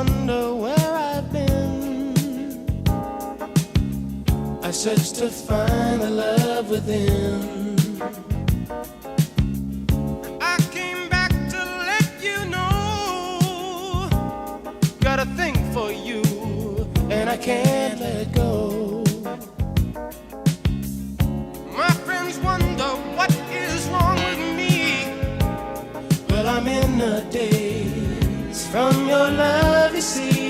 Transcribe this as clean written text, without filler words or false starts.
wonder where I've been. I search to find the love within. I came back to let you know, got a thing for you, and I can't let go. My friends wonder what is wrong with me. Well, I'm in a daze from your love, you see.